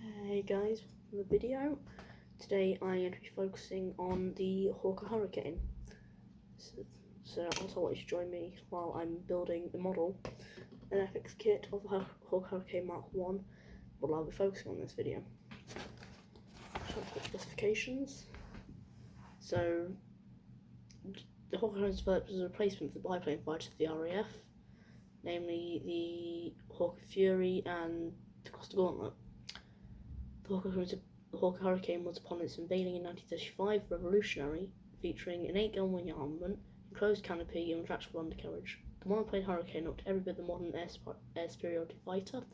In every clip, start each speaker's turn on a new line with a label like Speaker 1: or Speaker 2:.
Speaker 1: Hey guys, for the video. Today I'm going to be focusing on the Hawker Hurricane. So I also want you to join me while I'm building the model, an FX kit of the Hawker Hurricane MK1, what I'll be focusing on in this video. So I've got specifications. So the Hawker Hurricane is developed as a replacement for the biplane fighters of the RAF, namely the Hawker Fury and the Costa Gauntlet. The Hawker Hurricane was, upon its unveiling in 1935, revolutionary, featuring an 8-gun wing armament, enclosed canopy and retractable undercarriage. The monoplane Hurricane looked every bit the modern air superiority fighter.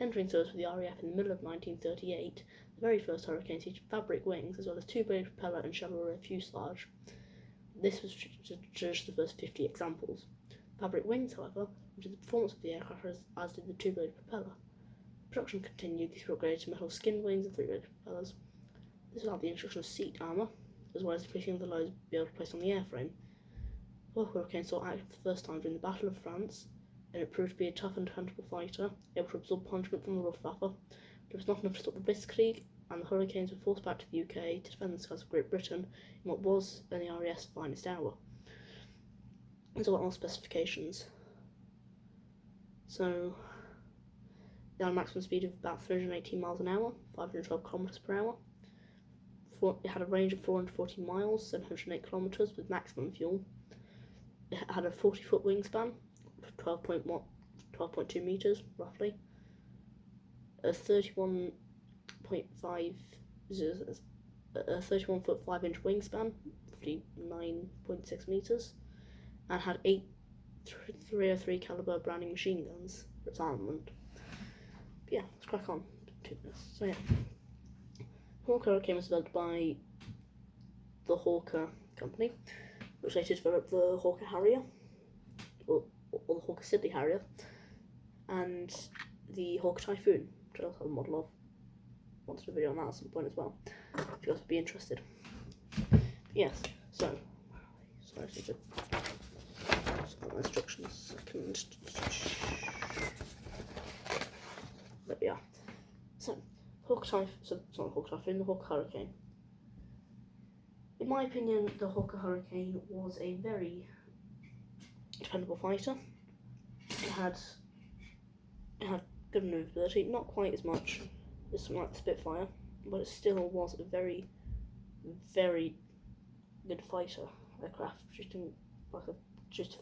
Speaker 1: Entering service with the RAF in the middle of 1938, the very first Hurricane featured fabric wings as well as two-bladed propeller and shallow rear fuselage. This was just the first 50 examples. Fabric wings, however, improved the performance of the aircraft as did the two-bladed propeller. Production continued. These were upgraded to metal skinned wings and three-bladed propellers. This allowed the introduction of seat armour, as well as increasing the loads to be able to place on the airframe. The Hurricane saw action for the first time during the Battle of France, and it proved to be a tough and dependable fighter, able to absorb punishment from the Luftwaffe, but it was not enough to stop the Blitzkrieg, and the Hurricanes were forced back to the UK to defend the skies of Great Britain in what was in the RAF's finest hour. There's a lot more specifications. So, they had a maximum speed of about 318 miles an hour, 512 kilometers per hour. It had a range of 440 miles, 708 kilometers with maximum fuel. It had a 40-foot wingspan, 12.2 meters roughly. A 31.5, a 31-foot 5-inch wingspan, 59.6 meters, and had 8 303 caliber Browning machine guns for its armament. Yeah, let's crack on to this. So yeah, Hawker Hurricane was developed by the Hawker company, which later developed the Hawker Harrier, or the Hawker Siddeley Harrier, and the Hawker Typhoon, which I also have a model of. I wanted a video on that at some point as well, if you guys would be interested. Yes, so sorry, my instructions. There we are. So, the Hawker Hurricane. In my opinion, the Hawker Hurricane was a very dependable fighter. It had good maneuverability, not quite as much as something like the Spitfire, but it still was a very, very good fighter aircraft, just to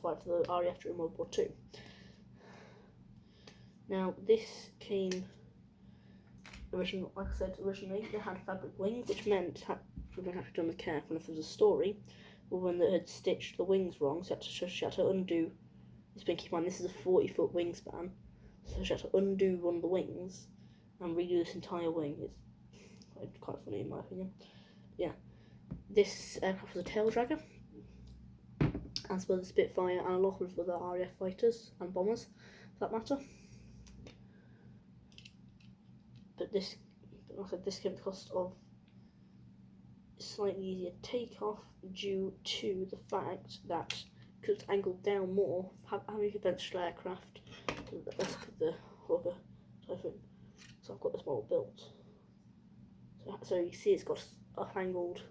Speaker 1: fight for the RAF during World War II. Now, this came originally they had fabric wings, which meant they had to be done with care. And if there was a story, or when they had stitched the wings wrong, so she had to undo. Keep in mind, this is a 40-foot wingspan, so she had to undo one of the wings and redo this entire wing. It's quite funny in my opinion. Yeah, this aircraft was a tail dragger, as well as the Spitfire and a lot of other RAF fighters and bombers, for that matter. But this came at the cost of slightly easier takeoff due to the fact that because it's angled down more, having a conventional aircraft, let's look at the Hawker Typhoon. So I've got this model built. So you see it's got up-angled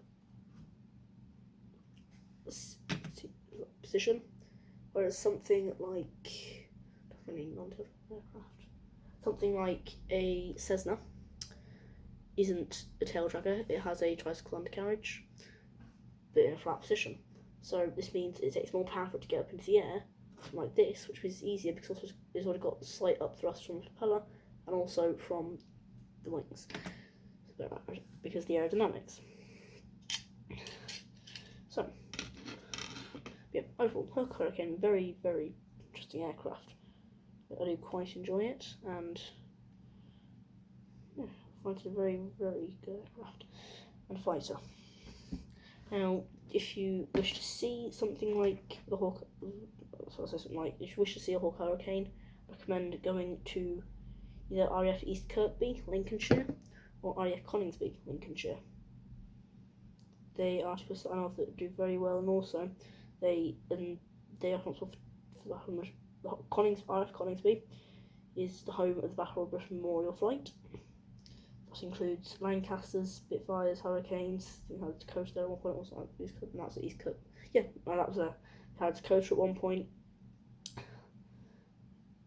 Speaker 1: position, whereas something like a Cessna isn't a tail dragger. It has a tricycle undercarriage, but in a flat position. So this means it takes more power for it to get up into the air, something like this, which is easier because it's already got slight up thrust from the propeller and also from the wings, because of the aerodynamics. So, yeah, overall, Hawker Hurricane, very, very interesting aircraft. I do quite enjoy it, and yeah, I find it a very, very good aircraft and fighter. Now, if you wish to see something like the Hawker, if you wish to see a Hawker Hurricane, I recommend going to either RAF East Kirkby, Lincolnshire, or RAF Coningsby, Lincolnshire. They are artists that I know that do very well, and also they are responsible for RAF Coningsby is the home of the Battle of Britain Memorial Flight. That includes Lancasters, Spitfires, Hurricanes. I think I had Dakota there at one point. Also, that's the East Coast. Yeah, that was a had Dakota at one point.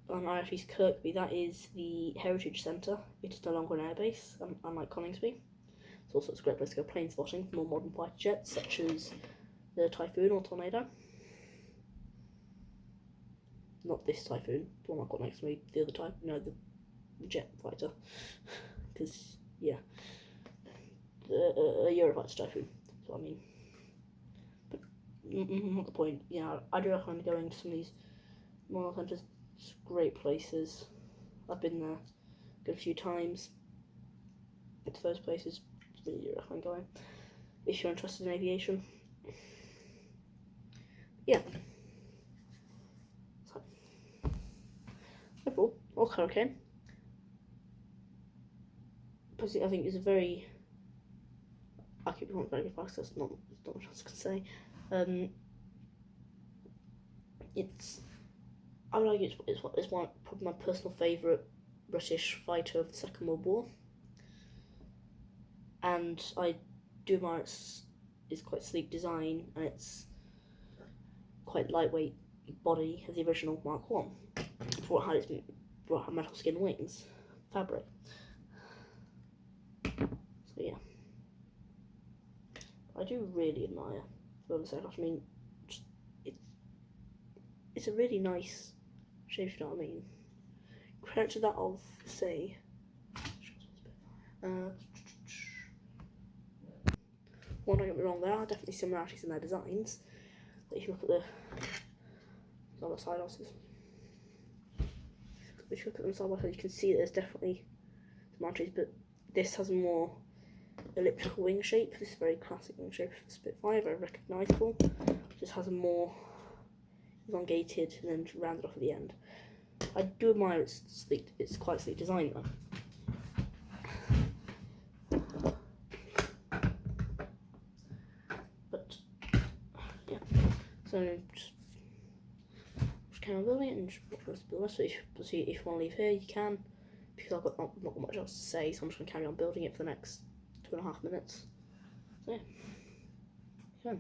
Speaker 1: On East Kirkby, that is the Heritage Centre. It is no longer an airbase, unlike Coningsby. It's also a great place to go plane spotting for more modern fighter jets, such as the Typhoon or Tornado. Not this Typhoon, the one I've got next to me, the other type, no, the jet fighter. Because, yeah, a Eurofighter Typhoon, that's what I mean. But, not the point. Yeah, I do recommend going to some of these model centres. It's great places. I've been there a good few times. To those places, really recommend going if you're interested in aviation. Yeah. So, overall, Hawker Hurricane. I think it's a very. I keep going very fast. That's not much else I can say. I would argue it's one probably my personal favourite British fighter of the Second World War, and I do admire its quite sleek design and its quite lightweight body of the original Mark 1 before it had metal skin wings fabric. So yeah, I do really admire the aircraft. I mean, it's a really nice shape, if you know what I mean. Compared to that of, say, well, don't get me wrong, there are definitely similarities in their designs. But if you look at the other side, if you look at them side by side, you can see that there's definitely similarities, but this has a more elliptical wing shape. This is a very classic wing shape for the Spitfire, very recognisable. Just has a more elongated and then rounded off at the end. I do admire its quite sleek design though. But yeah, so just carry on building it and just watch the rest of the build. So if you want to leave here, you can, because I've not got much else to say. So I'm just going to carry on building it for the next 2.5 minutes. So yeah.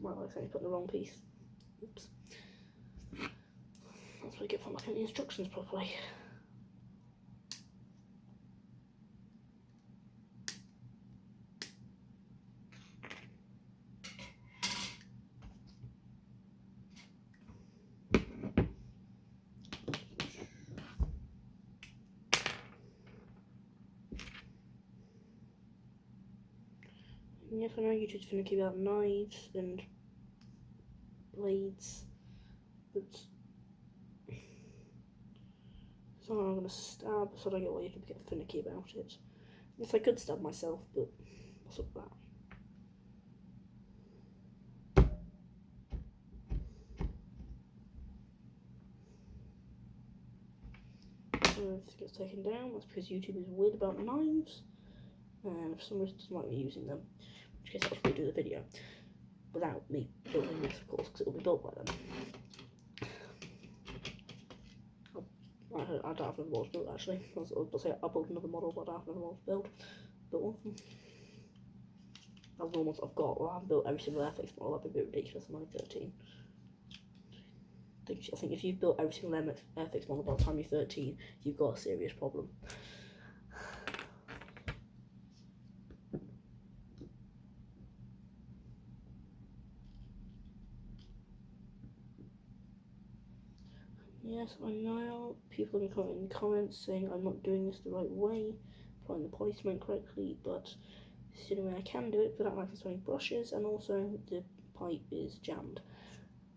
Speaker 1: Well, I accidentally put in the wrong piece. Oops. That's what I get for looking at the instructions properly. Yes, I know YouTube's finicky about knives and blades, but it's not I'm going to stab, so I don't get why YouTube get finicky about it. Yes, I could stab myself, but what's up with that? So if this gets taken down, that's because YouTube is weird about knives, and for some reason doesn't like me using them. In which case I'll just redo the video without me building this, of course, because it will be built by them. I don't have another model to build actually. I'll say I'll build another model, but I don't have another model to build. Built one of them. That's the ones I've got. Well, I haven't built every single Airfix model. That'd be a bit ridiculous. I'm only 13. I think if you've built every single Airfix model by the time you're 13, you've got a serious problem. Yes, I know people have been commenting in comments saying I'm not doing this the right way, applying the poly cement correctly, but this is the only way I can do it without like throwing brushes, and also the pipe is jammed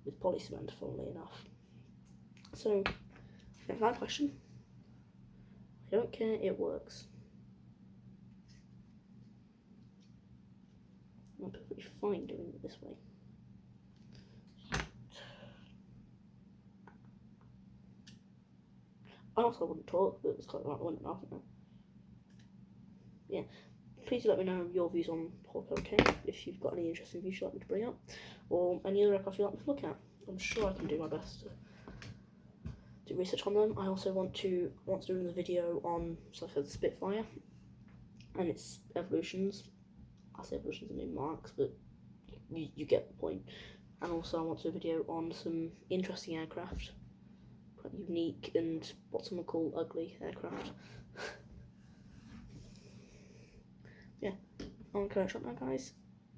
Speaker 1: with poly cement, funnily enough. So, next that question. I don't care, it works. I'm perfectly fine doing it this way. I also wouldn't talk, but it's quite like I wouldn't know. Yeah, please let me know your views on Hawker Hurricane, if you've got any interesting views you'd like me to bring up, or any other aircraft you'd like me to look at. I'm sure I can do my best to do research on them. I also want to do another video on, so I said, the Spitfire and its evolutions. I say evolutions, I mean marks, but you get the point. And also I want to do a video on some interesting aircraft, quite unique and what some would call ugly aircraft. Yeah, I'm going to shut now, guys.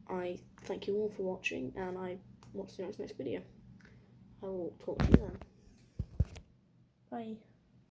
Speaker 1: I thank you all for watching, and I want to see you next video. I will talk to you then. Bye.